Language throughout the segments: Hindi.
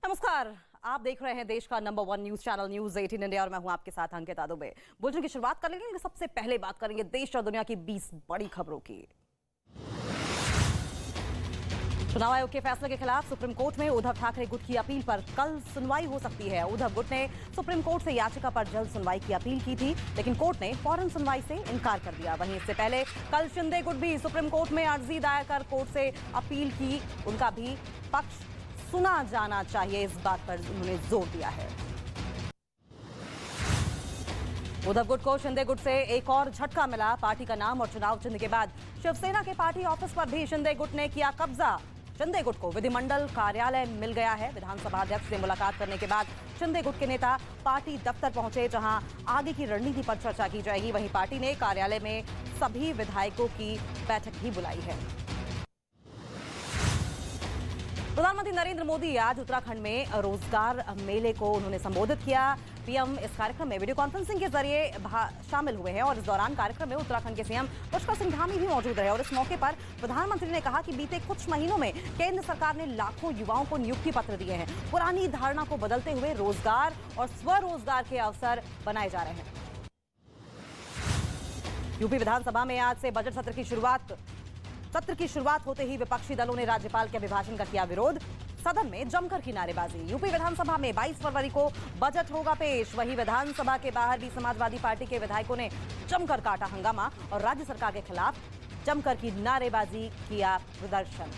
नमस्कार, आप देख रहे हैं देश का number 1 news channel news 18 India और मैं हूं आपके साथ अंकिता दुबे। बुलेटिन की शुरुआत कर लेंगे। सबसे पहले बात करेंगे देश और दुनिया की 20 बड़ी खबरों की। चुनाव आयोग के फैसले के खिलाफ सुप्रीम कोर्ट में उद्धव ठाकरे गुट की अपील पर कल सुनवाई हो सकती है। उद्धव गुट ने सुप्रीम कोर्ट से याचिका पर जल्द सुनवाई की अपील की थी, लेकिन कोर्ट ने फौरन सुनवाई से इनकार कर दिया। वहीं इससे पहले कल शिंदे गुट भी सुप्रीम कोर्ट में अर्जी दायर कर कोर्ट से अपील की। उनका भी पक्ष सुना जाना चाहिए, इस बात पर उन्होंने जोर दिया है। उद्धव गुट को शिंदे गुट से एक और झटका मिला। पार्टी का नाम और चुनाव चिन्ह के बाद शिवसेना के पार्टी ऑफिस पर भी शिंदे गुट ने किया कब्जा। शिंदे गुट को विधिमंडल कार्यालय मिल गया है। विधानसभा अध्यक्ष से मुलाकात करने के बाद शिंदे गुट के नेता पार्टी दफ्तर पहुंचे, जहां आगे की रणनीति पर चर्चा की जाएगी। वहीं पार्टी ने कार्यालय में सभी विधायकों की बैठक भी बुलाई है। प्रधानमंत्री नरेंद्र मोदी आज उत्तराखंड में रोजगार मेले को उन्होंने संबोधित किया। पीएम इस कार्यक्रम में वीडियो कॉन्फ्रेंसिंग के जरिए शामिल हुए हैं और इस दौरान कार्यक्रम में उत्तराखंड के सीएम पुष्कर सिंह धामी भी मौजूद रहे। और इस मौके पर प्रधानमंत्री ने कहा कि बीते कुछ महीनों में केंद्र सरकार ने लाखों युवाओं को नियुक्ति पत्र दिए हैं। पुरानी धारणा को बदलते हुए रोजगार और स्वरोजगार के अवसर बनाए जा रहे हैं। यूपी विधानसभा में आज से बजट सत्र की शुरुआत होते ही विपक्षी दलों ने राज्यपाल के अभिभाषण का किया विरोध। सदन में जमकर की नारेबाजी। यूपी विधानसभा में 22 फरवरी को बजट होगा पेश। वहीं विधानसभा के बाहर भी समाजवादी पार्टी के विधायकों ने जमकर काटा हंगामा और राज्य सरकार के खिलाफ जमकर की नारेबाजी किया प्रदर्शन।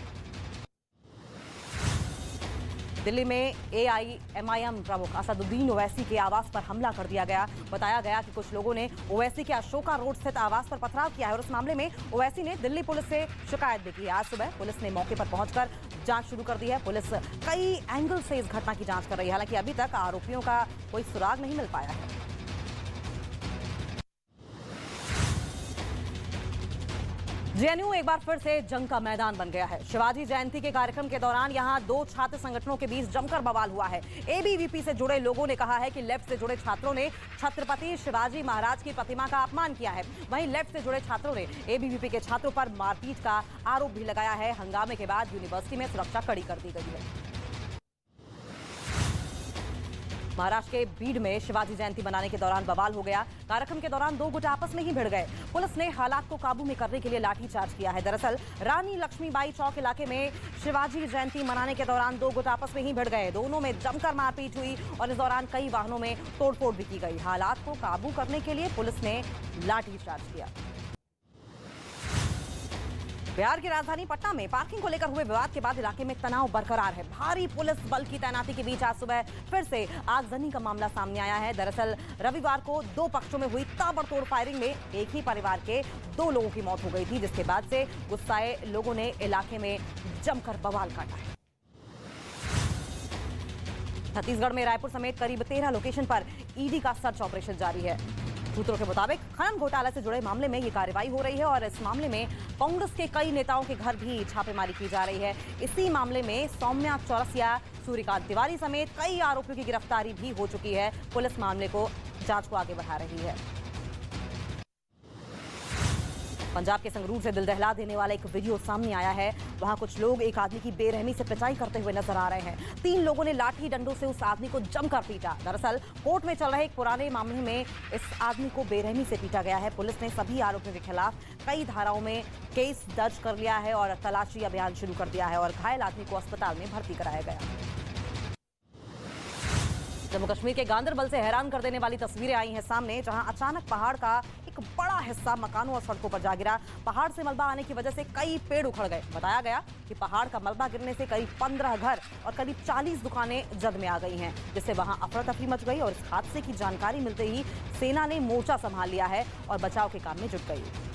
दिल्ली में एआईएमआईएम प्रमुख असदुद्दीन ओवैसी के आवास पर हमला कर दिया गया। बताया गया कि कुछ लोगों ने ओवैसी के अशोका रोड स्थित आवास पर पथराव किया है और इस मामले में ओवैसी ने दिल्ली पुलिस से शिकायत भी की। आज सुबह पुलिस ने मौके पर पहुंचकर जांच शुरू कर दी है। पुलिस कई एंगल से इस घटना की जांच कर रही है। हालांकि अभी तक आरोपियों का कोई सुराग नहीं मिल पाया है। जेएनयू एक बार फिर से जंग का मैदान बन गया है। शिवाजी जयंती के कार्यक्रम के दौरान यहां दो छात्र संगठनों के बीच जमकर बवाल हुआ है। एबीवीपी से जुड़े लोगों ने कहा है कि लेफ्ट से जुड़े छात्रों ने छत्रपति शिवाजी महाराज की प्रतिमा का अपमान किया है। वहीं लेफ्ट से जुड़े छात्रों ने एबीवीपी के छात्रों पर मारपीट का आरोप भी लगाया है। हंगामे के बाद यूनिवर्सिटी में सुरक्षा कड़ी कर दी गई है। महाराष्ट्र के बीड में शिवाजी जयंती मनाने के दौरान बवाल हो गया। कार्यक्रम के दौरान दो गुट आपस में ही भिड़ गए। पुलिस ने हालात को काबू में करने के लिए लाठीचार्ज किया है। दरअसल रानी लक्ष्मीबाई चौक इलाके में शिवाजी जयंती मनाने के दौरान दो गुट आपस में ही भिड़ गए। दोनों में जमकर मारपीट हुई और इस दौरान कई वाहनों में तोड़फोड़ भी की गई। हालात को काबू करने के लिए पुलिस ने लाठीचार्ज किया। बिहार की राजधानी पटना में पार्किंग को लेकर हुए विवाद के बाद इलाके में तनाव बरकरार है। भारी पुलिस बल की तैनाती के बीच आज सुबह फिर से आगजनी का मामला सामने आया है। दरअसल रविवार को दो पक्षों में हुई ताबड़तोड़ फायरिंग में एक ही परिवार के 2 लोगों की मौत हो गई थी, जिसके बाद से गुस्साए लोगों ने इलाके में जमकर बवाल काटा है। छत्तीसगढ़ में रायपुर समेत करीब 13 लोकेशन पर ईडी का सर्च ऑपरेशन जारी है। सूत्रों के मुताबिक खनन घोटाला से जुड़े मामले में ये कार्रवाई हो रही है और इस मामले में कांग्रेस के कई नेताओं के घर भी छापेमारी की जा रही है। इसी मामले में सौम्या चौरसिया, सूर्यकांत तिवारी समेत कई आरोपियों की गिरफ्तारी भी हो चुकी है। पुलिस मामले को जांच को आगे बढ़ा रही है। पंजाब के संगरूर से दिल दहला देने वाला एक वीडियो सामने आया है। वहां कुछ लोग एक आदमी की बेरहमी से पिटाई करते हुए नजर आ रहे हैं। 3 लोगों ने लाठी डंडों से उस आदमी को जमकर पीटा। दरअसल कोर्ट में चल रहे एक पुराने मामले में इस आदमी को बेरहमी से पीटा गया है। पुलिस ने सभी आरोपियों के खिलाफ कई धाराओं में केस दर्ज कर लिया है और तलाशी अभियान शुरू कर दिया है और घायल आदमी को अस्पताल में भर्ती कराया गया। जम्मू कश्मीर के गांदरबल से हैरान कर देने वाली तस्वीरें आई हैं सामने, जहां अचानक पहाड़ का एक बड़ा हिस्सा मकानों और सड़कों पर जा गिरा। पहाड़ से मलबा आने की वजह से कई पेड़ उखड़ गए। बताया गया कि पहाड़ का मलबा गिरने से करीब 15 घर और करीब 40 दुकानें जद में आ गई हैं, जिससे वहां अफरा तफरी मच गई और इस हादसे की जानकारी मिलते ही सेना ने मोर्चा संभाल लिया है और बचाव के काम में जुट गई।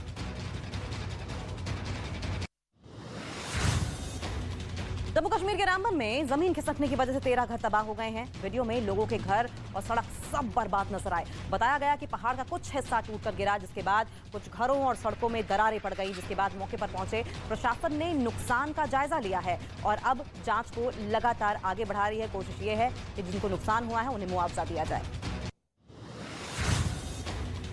जम्मू कश्मीर के रामबन में जमीन खिसकने की वजह से 13 घर तबाह हो गए हैं। वीडियो में लोगों के घर और सड़क सब बर्बाद नजर आए। बताया गया कि पहाड़ का कुछ हिस्सा टूटकर गिरा, जिसके बाद कुछ घरों और सड़कों में दरारें पड़ गई, जिसके बाद मौके पर पहुंचे प्रशासन ने नुकसान का जायजा लिया है और अब जांच को लगातार आगे बढ़ा रही है। कोशिश ये है कि जिनको नुकसान हुआ है उन्हें मुआवजा दिया जाए।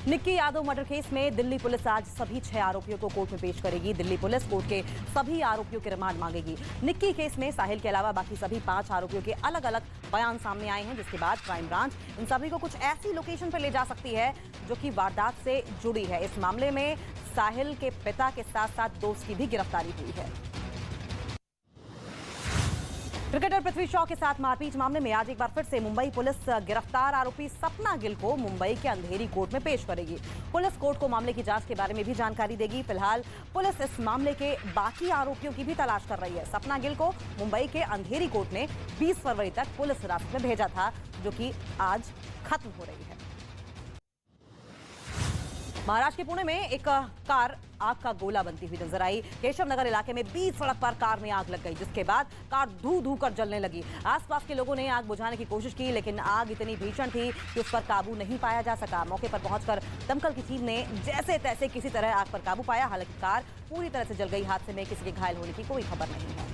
निक्की यादव मर्डर केस में दिल्ली पुलिस आज सभी 6 आरोपियों को कोर्ट में पेश करेगी। दिल्ली पुलिस कोर्ट के सभी आरोपियों के रिमांड मांगेगी। निक्की केस में साहिल के अलावा बाकी सभी 5 आरोपियों के अलग अलग बयान सामने आए हैं, जिसके बाद क्राइम ब्रांच इन सभी को कुछ ऐसी लोकेशन पर ले जा सकती है जो कि वारदात से जुड़ी है। इस मामले में साहिल के पिता के साथ साथ दोस्त की भी गिरफ्तारी हुई है। क्रिकेटर पृथ्वी शॉ के साथ मारपीट मामले में आज एक बार फिर से मुंबई पुलिस गिरफ्तार आरोपी सपना गिल को मुंबई के अंधेरी कोर्ट में पेश करेगी। पुलिस कोर्ट को मामले की जांच के बारे में भी जानकारी देगी। फिलहाल पुलिस इस मामले के बाकी आरोपियों की भी तलाश कर रही है। सपना गिल को मुंबई के अंधेरी कोर्ट ने 20 फरवरी तक पुलिस हिरासत में भेजा था, जो कि आज खत्म हो रही है। महाराष्ट्र के पुणे में एक कार आग का गोला बनती हुई नजर आई। केशव नगर इलाके में 20 सड़क पर कार में आग लग गई, जिसके बाद कार धू धू कर जलने लगी। आसपास के लोगों ने आग बुझाने की कोशिश की, लेकिन आग इतनी भीषण थी कि उस पर काबू नहीं पाया जा सका। मौके पर पहुंचकर दमकल की टीम ने जैसे तैसे किसी तरह आग पर काबू पाया। हालांकि कार पूरी तरह से जल गई। हादसे में किसी के घायल होने की कोई खबर नहीं है।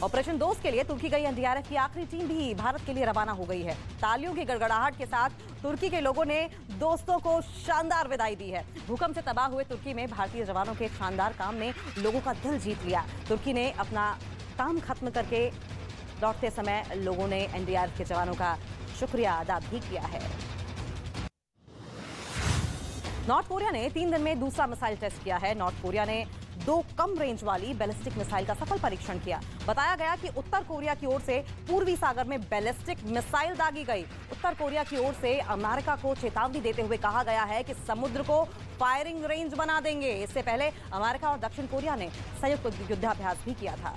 ऑपरेशन दोस्त के लिए तुर्की गई एनडीआरएफ की आखिरी टीम भी भारत के लिए रवाना हो गई है। तालियों की गड़गड़ाहट के साथ तुर्की के लोगों ने दोस्तों को शानदार विदाई दी है। भूकंप से तबाह हुए तुर्की में भारतीय जवानों के शानदार काम ने लोगों का दिल जीत लिया। तुर्की ने अपना काम खत्म करके लौटते समय लोगों ने एनडीआरएफ के जवानों का शुक्रिया अदा भी किया है। नॉर्थ कोरिया ने 3 दिन में दूसरा मिसाइल टेस्ट किया है। नॉर्थ कोरिया ने 2 कम रेंज वाली बैलिस्टिक मिसाइल का सफल परीक्षण किया। बताया गया कि उत्तर कोरिया की ओर से पूर्वी सागर में बैलिस्टिक मिसाइल दागी गई। उत्तर कोरिया की ओर से अमेरिका को चेतावनी देते हुए कहा गया है कि समुद्र को फायरिंग रेंज बना देंगे। इससे पहले अमेरिका और दक्षिण कोरिया ने संयुक्त युद्धाभ्यास भी किया था।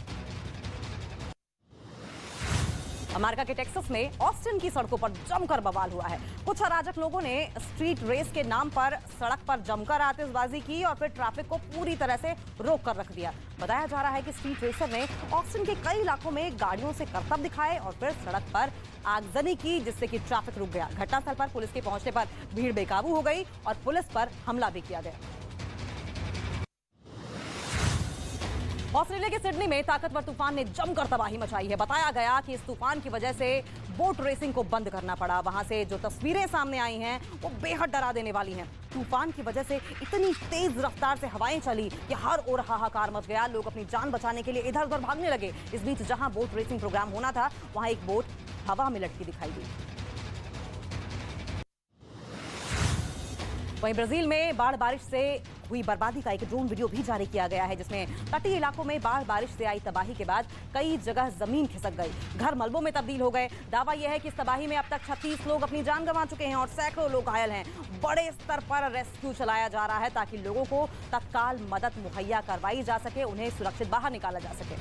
अमेरिका के टेक्सास में ऑस्टिन की सड़कों पर जमकर बवाल हुआ है। कुछ अराजक लोगों ने स्ट्रीट रेस के नाम पर सड़क पर जमकर आतिशबाजी की और फिर ट्रैफिक को पूरी तरह से रोक कर रख दिया। बताया जा रहा है कि स्ट्रीट रेसर ने ऑस्टिन के कई इलाकों में गाड़ियों से करतब दिखाए और फिर सड़क पर आगजनी की, जिससे कि ट्रैफिक रुक गया। घटनास्थल पर पुलिस के पहुंचने पर भीड़ बेकाबू हो गई और पुलिस पर हमला भी किया गया। ऑस्ट्रेलिया के सिडनी में ताकतवर तूफान ने जमकर तबाही मचाई है। बताया गया कि इस तूफान की वजह से बोट रेसिंग को बंद करना पड़ा। वहां से जो तस्वीरें सामने आई हैं वो बेहद डरा देने वाली हैं। तूफान की वजह से इतनी तेज रफ्तार से हवाएं चली कि हर ओर हाहाकार मच गया। लोग अपनी जान बचाने के लिए इधर उधर भागने लगे। इस बीच जहां बोट रेसिंग प्रोग्राम होना था, वहां एक बोट हवा में लटकी दिखाई दी। वहीं ब्राजील में बाढ़ बारिश से हुई बर्बादी का एक ड्रोन वीडियो भी जारी किया गया है, जिसमें तटीय इलाकों में बाढ़ बारिश से आई तबाही के बाद कई जगह जमीन खिसक गई, घर मलबों में तब्दील हो गए। दावा यह है कि इस तबाही में अब तक 36 लोग अपनी जान गंवा चुके हैं और सैकड़ों लोग घायल हैं। बड़े स्तर पर रेस्क्यू चलाया जा रहा है ताकि लोगों को तत्काल मदद मुहैया करवाई जा सके, उन्हें सुरक्षित बाहर निकाला जा सके।